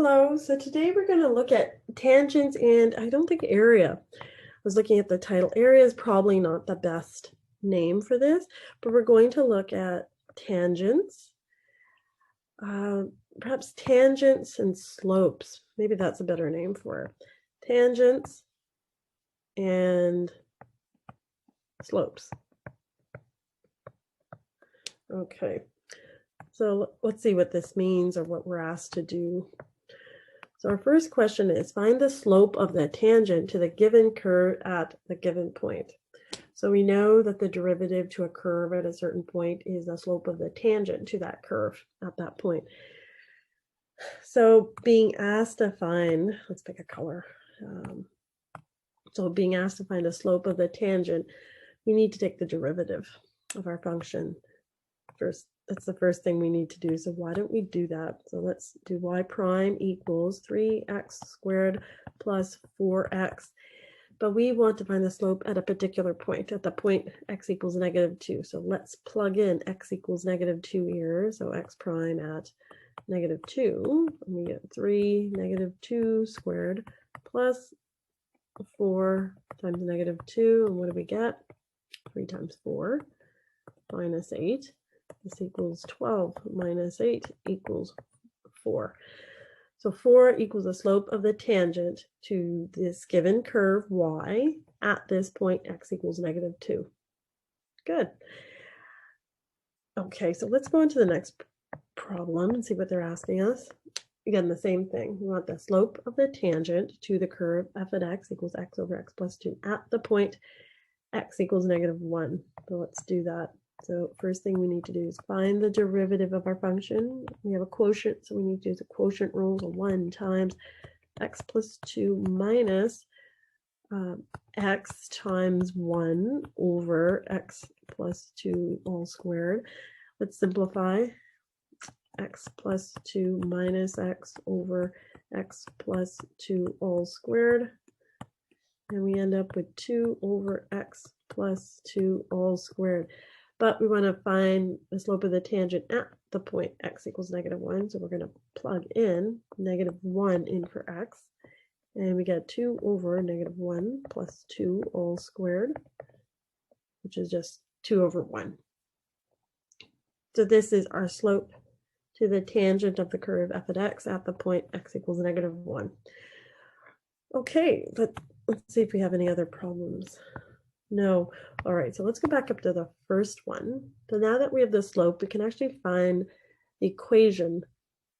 Hello, so today we're going to look at tangents and I don't think area. I was looking at the title. Area is probably not the best name for this, but we're going to look at tangents, perhaps tangents and slopes. Maybe that's a better name for it. Tangents and slopes. Okay, so let's see what this means or what we're asked to do. So our first question is, find the slope of the tangent to the given curve at the given point. So we know that the derivative to a curve at a certain point is the slope of the tangent to that curve at that point. So being asked to find, let's pick a color. So being asked to find the slope of the tangent, we need to take the derivative of our function first. That's the first thing we need to do. So why don't we do that? So let's do y prime equals 3x squared plus 4x. But we want to find the slope at a particular point, at the point x equals -2. So let's plug in x equals -2 here. So x prime at -2. And we get 3 -2 squared plus 4 times -2. And what do we get? 3 times 4 minus 8. This equals 12 minus 8 equals 4. So 4 equals the slope of the tangent to this given curve y at this point x equals -2. Good. Okay, so let's go into the next problem and see what they're asking us. Again, the same thing. We want the slope of the tangent to the curve f at x equals x over x plus 2 at the point x equals -1. So let's do that. So first thing we need to do is find the derivative of our function. We have a quotient, so we need to use the quotient rule. So 1 times x plus 2 minus x times 1 over x plus 2 all squared. Let's simplify. X plus 2 minus x over x plus 2 all squared. And we end up with 2 over x plus 2 all squared. But we want to find the slope of the tangent at the point x equals -1. So we're going to plug in -1 in for x. And we get 2 over -1 plus 2 all squared, which is just 2 over 1. So this is our slope to the tangent of the curve f at x at the point x equals -1. Okay, but let's see if we have any other problems. No. All right, so let's go back up to the first one. So now that we have the slope, we can actually find the equation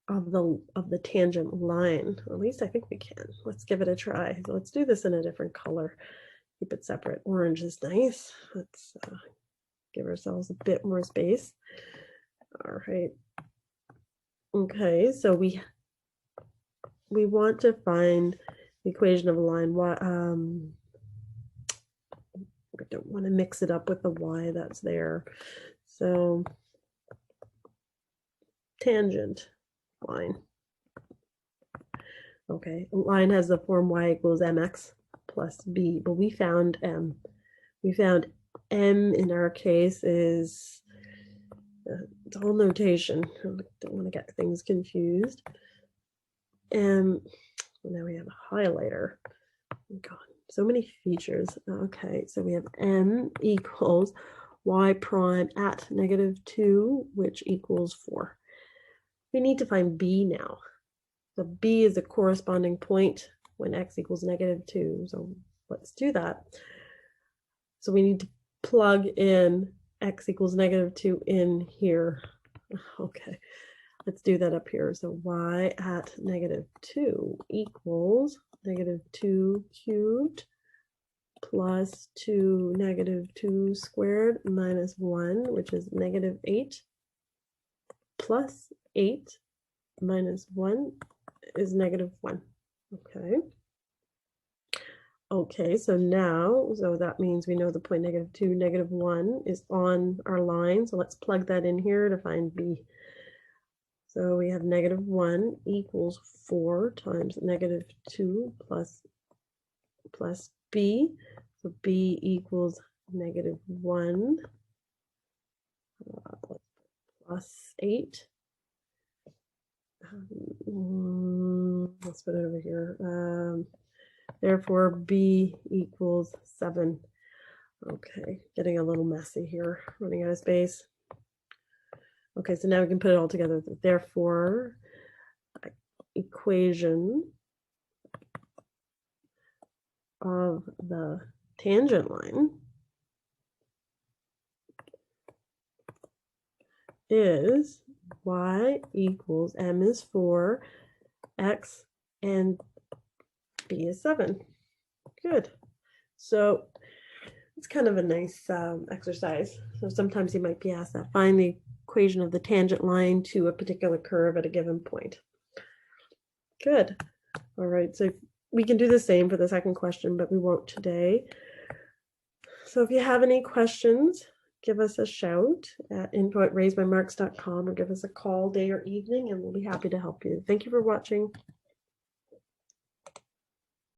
of the tangent line. At least I think we can. Let's give it a try. So let's do this in a different color. Keep it separate. Orange is nice. Let's give ourselves a bit more space. All right. Okay, so we want to find the equation of a line. I don't want to mix it up with the y that's there. So tangent line. Okay, line has the form y equals mx plus b, but we found m. We found m in our case is it's all notation. I don't want to get things confused. And now we have a highlighter. Oh God. So many features. Okay, so we have m equals y prime at -2, which equals 4. We need to find b now. So b is the corresponding point when x equals -2. So let's do that. So we need to plug in x equals -2 in here. Okay, let's do that up here. So y at -2 equals -2 cubed plus 2 -2 squared minus 1, which is -8, plus 8 minus 1 is -1. Okay. Okay, so now, so that means we know the point -2, -1 is on our line. So let's plug that in here to find b. So we have -1 equals 4 times -2 plus b. So b equals -1 plus 8 let's put it over here. Therefore, b equals 7. Okay, getting a little messy here, running out of space. Okay, so now we can put it all together. Therefore, equation of the tangent line is y equals m is 4, x, and b is 7. Good. So it's kind of a nice exercise. So sometimes you might be asked that. Find the equation of the tangent line to a particular curve at a given point. Good. All right, so we can do the same for the second question, but we won't today. So if you have any questions, give us a shout at info@raisemymarks.com or give us a call day or evening, and we'll be happy to help you. Thank you for watching.